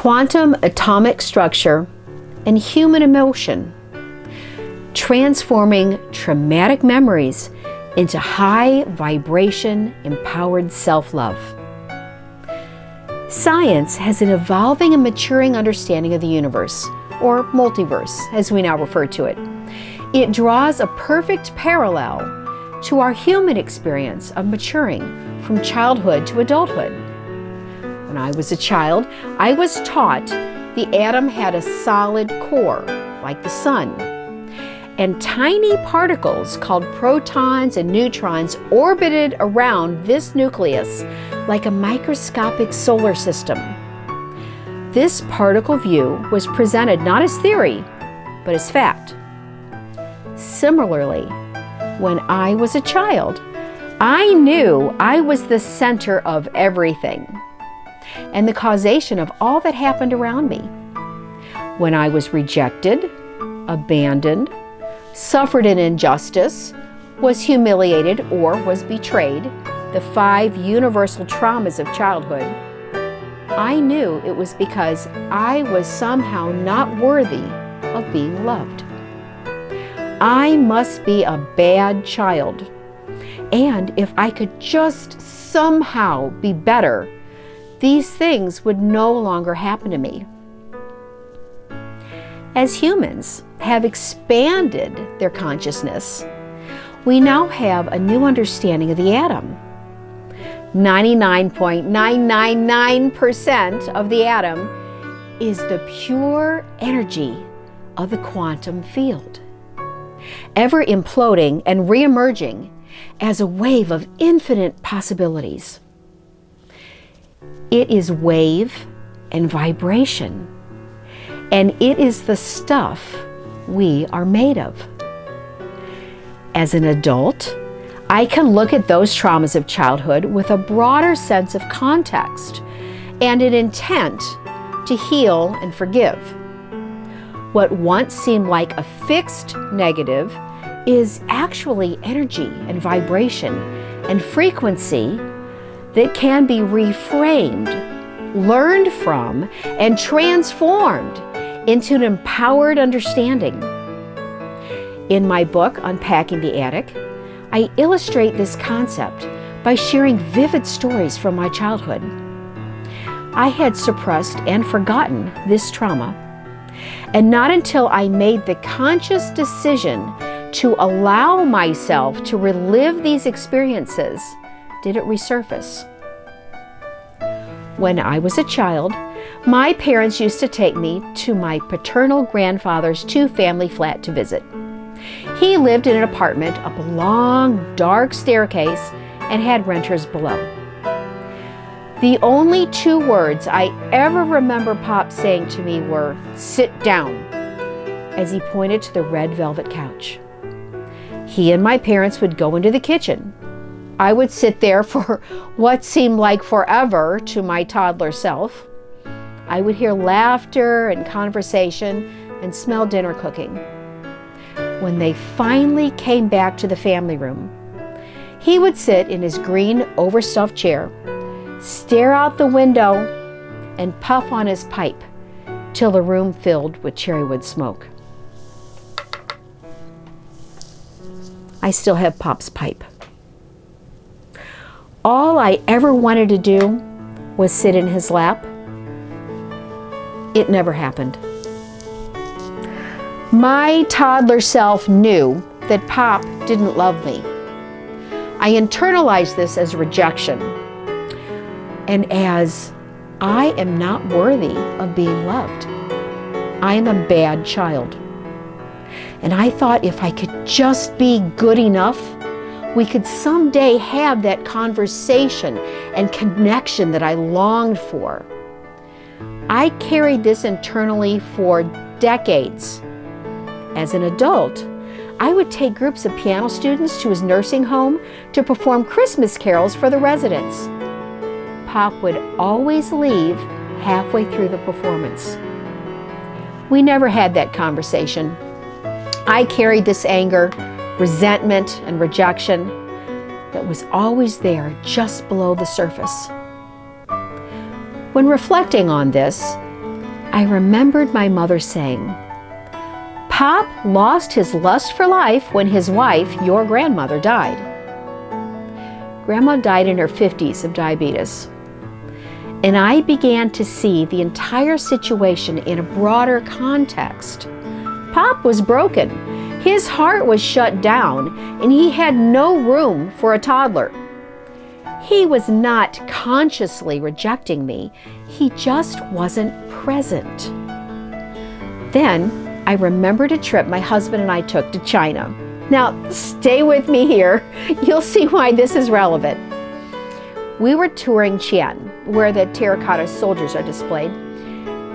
quantum atomic structure, and human emotion, transforming traumatic memories into high vibration, empowered self-love. Science has an evolving and maturing understanding of the universe, or multiverse, as we now refer to it. It draws a perfect parallel to our human experience of maturing from childhood to adulthood. When I was a child, I was taught the atom had a solid core, like the sun, and tiny particles called protons and neutrons orbited around this nucleus like a microscopic solar system. This particle view was presented not as theory, but as fact. Similarly, when I was a child, I knew I was the center of everything and the causation of all that happened around me. When I was rejected, abandoned, suffered an injustice, was humiliated, or was betrayed, the 5 universal traumas of childhood, I knew it was because I was somehow not worthy of being loved. I must be a bad child. And if I could just somehow be better, these things would no longer happen to me. As humans have expanded their consciousness, we now have a new understanding of the atom. 99.999% of the atom is the pure energy of the quantum field, ever imploding and re-emerging as a wave of infinite possibilities. It is wave and vibration, and it is the stuff we are made of. As an adult, I can look at those traumas of childhood with a broader sense of context and an intent to heal and forgive. What once seemed like a fixed negative is actually energy and vibration and frequency that can be reframed, learned from, and transformed into an empowered understanding. In my book, Unpacking the Attic, I illustrate this concept by sharing vivid stories from my childhood. I had suppressed and forgotten this trauma, and not until I made the conscious decision to allow myself to relive these experiences did it resurface. When I was a child, my parents used to take me to my paternal grandfather's 2-family flat to visit. He lived in an apartment up a long, dark staircase and had renters below. The only 2 words I ever remember Pop saying to me were, "Sit down," as he pointed to the red velvet couch. He and my parents would go into the kitchen. I would sit there for what seemed like forever to my toddler self. I would hear laughter and conversation and smell dinner cooking. When they finally came back to the family room, he would sit in his green overstuffed chair, stare out the window, and puff on his pipe till the room filled with cherrywood smoke. I still have Pop's pipe. All I ever wanted to do was sit in his lap. It never happened. My toddler self knew that Pop didn't love me. I internalized this as rejection and as I am not worthy of being loved. I am a bad child. And I thought if I could just be good enough, we could someday have that conversation and connection that I longed for. I carried this internally for decades. As an adult, I would take groups of piano students to his nursing home to perform Christmas carols for the residents. Pop would always leave halfway through the performance. We never had that conversation. I carried this anger, resentment, and rejection that was always there just below the surface. When reflecting on this, I remembered my mother saying, "Pop lost his lust for life when his wife, your grandmother, died." Grandma died in her 50s of diabetes. And I began to see the entire situation in a broader context. Pop was broken. His heart was shut down, and he had no room for a toddler. He was not consciously rejecting me. He just wasn't present. Then I remembered a trip my husband and I took to China. Now, stay with me here. You'll see why this is relevant. We were touring Qian, where the terracotta soldiers are displayed,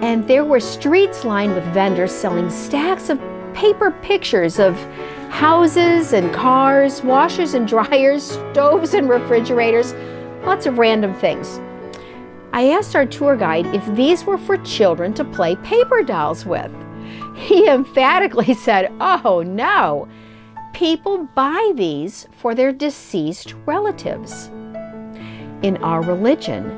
and there were streets lined with vendors selling stacks of paper pictures of houses and cars, washers and dryers, stoves and refrigerators, lots of random things. I asked our tour guide if these were for children to play paper dolls with. He emphatically said, "Oh no, people buy these for their deceased relatives." In our religion,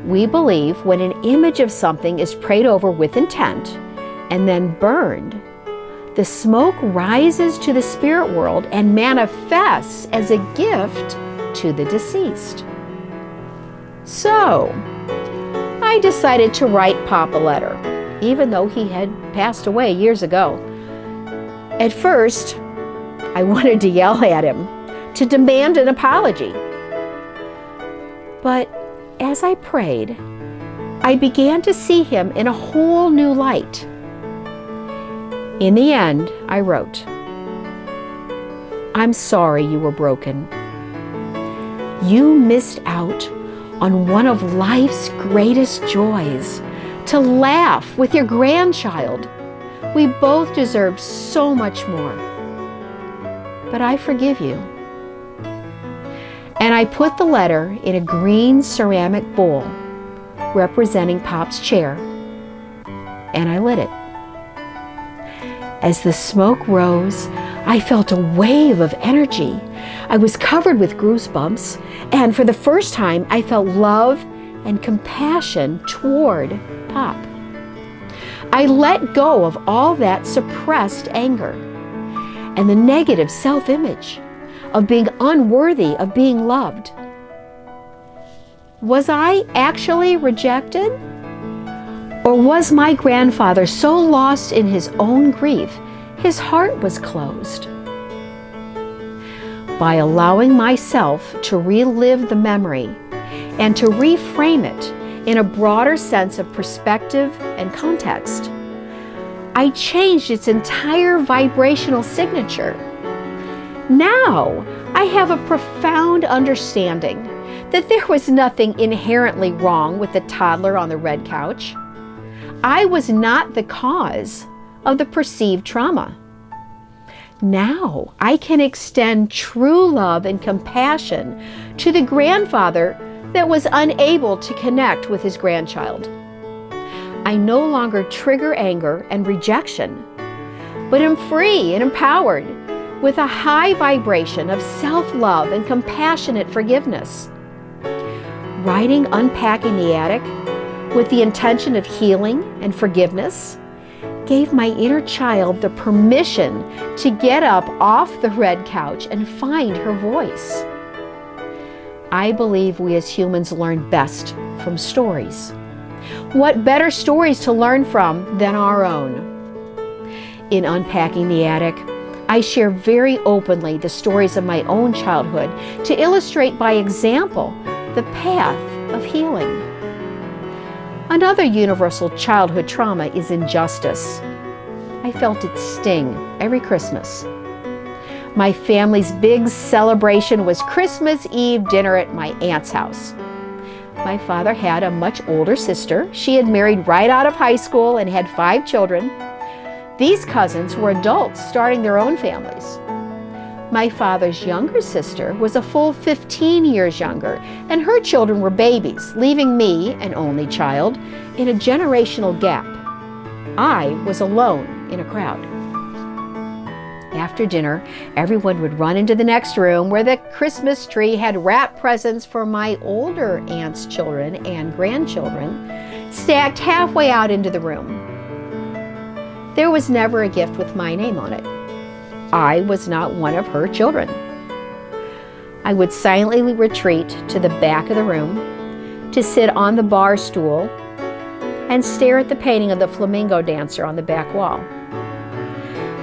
we believe when an image of something is prayed over with intent and then burned, the smoke rises to the spirit world and manifests as a gift to the deceased. So, I decided to write Pop a letter, even though he had passed away years ago. At first, I wanted to yell at him, to demand an apology. But as I prayed, I began to see him in a whole new light. In the end, I wrote, "I'm sorry you were broken. You missed out on one of life's greatest joys, to laugh with your grandchild. We both deserve so much more. But I forgive you." And I put the letter in a green ceramic bowl representing Pop's chair, and I lit it. As the smoke rose, I felt a wave of energy. I was covered with goosebumps, and for the first time, I felt love and compassion toward Pop. I let go of all that suppressed anger and the negative self-image of being unworthy of being loved. Was I actually rejected? Or was my grandfather so lost in his own grief, his heart was closed? By allowing myself to relive the memory and to reframe it in a broader sense of perspective and context, I changed its entire vibrational signature. Now, I have a profound understanding that there was nothing inherently wrong with the toddler on the red couch. I was not the cause of the perceived trauma. Now, I can extend true love and compassion to the grandfather that was unable to connect with his grandchild. I no longer trigger anger and rejection, but am free and empowered with a high vibration of self-love and compassionate forgiveness. Writing Unpacking the Attic with the intention of healing and forgiveness gave my inner child the permission to get up off the red couch and find her voice. I believe we as humans learn best from stories. What better stories to learn from than our own? In Unpacking the Attic, I share very openly the stories of my own childhood to illustrate by example the path of healing. Another universal childhood trauma is injustice. I felt its sting every Christmas. My family's big celebration was Christmas Eve dinner at my aunt's house. My father had a much older sister. She had married right out of high school and had 5 children. These cousins were adults starting their own families. My father's younger sister was a full 15 years younger, and her children were babies, leaving me, an only child, in a generational gap. I was alone in a crowd. After dinner, everyone would run into the next room where the Christmas tree had wrapped presents for my older aunt's children and grandchildren, stacked halfway out into the room. There was never a gift with my name on it. I was not one of her children. I would silently retreat to the back of the room to sit on the bar stool and stare at the painting of the flamingo dancer on the back wall.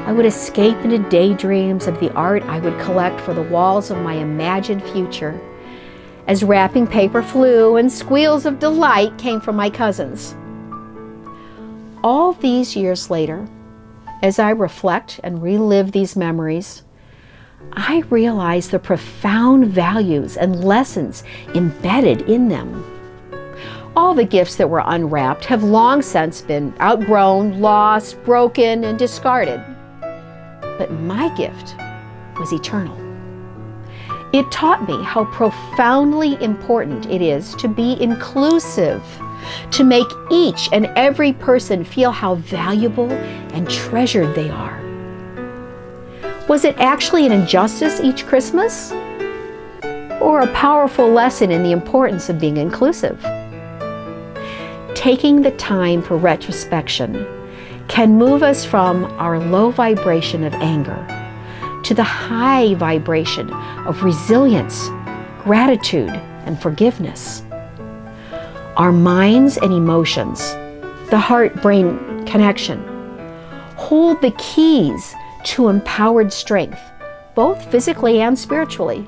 I would escape into daydreams of the art I would collect for the walls of my imagined future as wrapping paper flew and squeals of delight came from my cousins. All these years later, as I reflect and relive these memories, I realize the profound values and lessons embedded in them. All the gifts that were unwrapped have long since been outgrown, lost, broken, and discarded. But my gift was eternal. It taught me how profoundly important it is to be inclusive, to make each and every person feel how valuable and treasured they are. Was it actually an injustice each Christmas? Or a powerful lesson in the importance of being inclusive? Taking the time for retrospection can move us from our low vibration of anger to the high vibration of resilience, gratitude, and forgiveness. Our minds and emotions, the heart-brain connection, hold the keys to empowered strength, both physically and spiritually.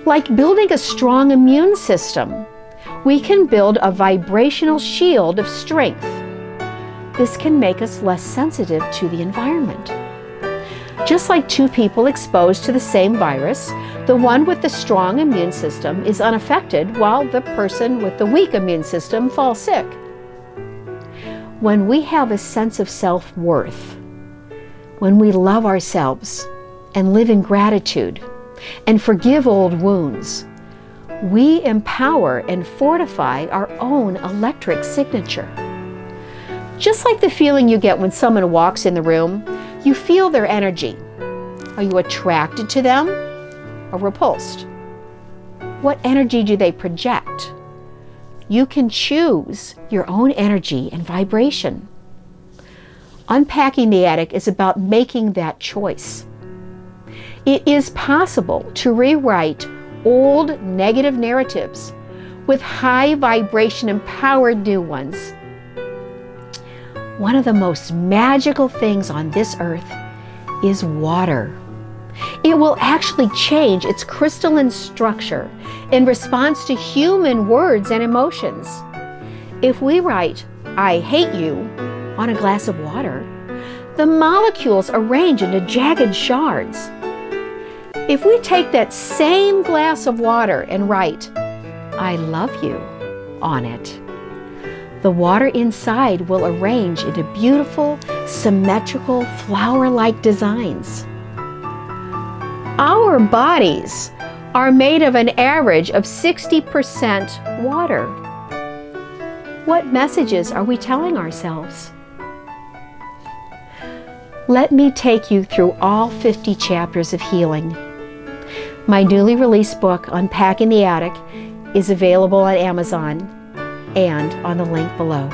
Like building a strong immune system, we can build a vibrational shield of strength. This can make us less sensitive to the environment. Just like two people exposed to the same virus, the one with the strong immune system is unaffected while the person with the weak immune system falls sick. When we have a sense of self-worth, when we love ourselves and live in gratitude and forgive old wounds, we empower and fortify our own electric signature. Just like the feeling you get when someone walks in the room, you feel their energy. Are you attracted to them or repulsed? What energy do they project? You can choose your own energy and vibration. Unpacking the Attic is about making that choice. It is possible to rewrite old negative narratives with high vibration empowered new ones. One of the most magical things on this earth is water. It will actually change its crystalline structure in response to human words and emotions. If we write, "I hate you," on a glass of water, the molecules arrange into jagged shards. If we take that same glass of water and write, "I love you," on it, the water inside will arrange into beautiful, symmetrical, flower-like designs. Our bodies are made of an average of 60% water. What messages are we telling ourselves? Let me take you through all 50 chapters of healing. My newly released book, Unpacking the Attic, is available on Amazon and on the link below.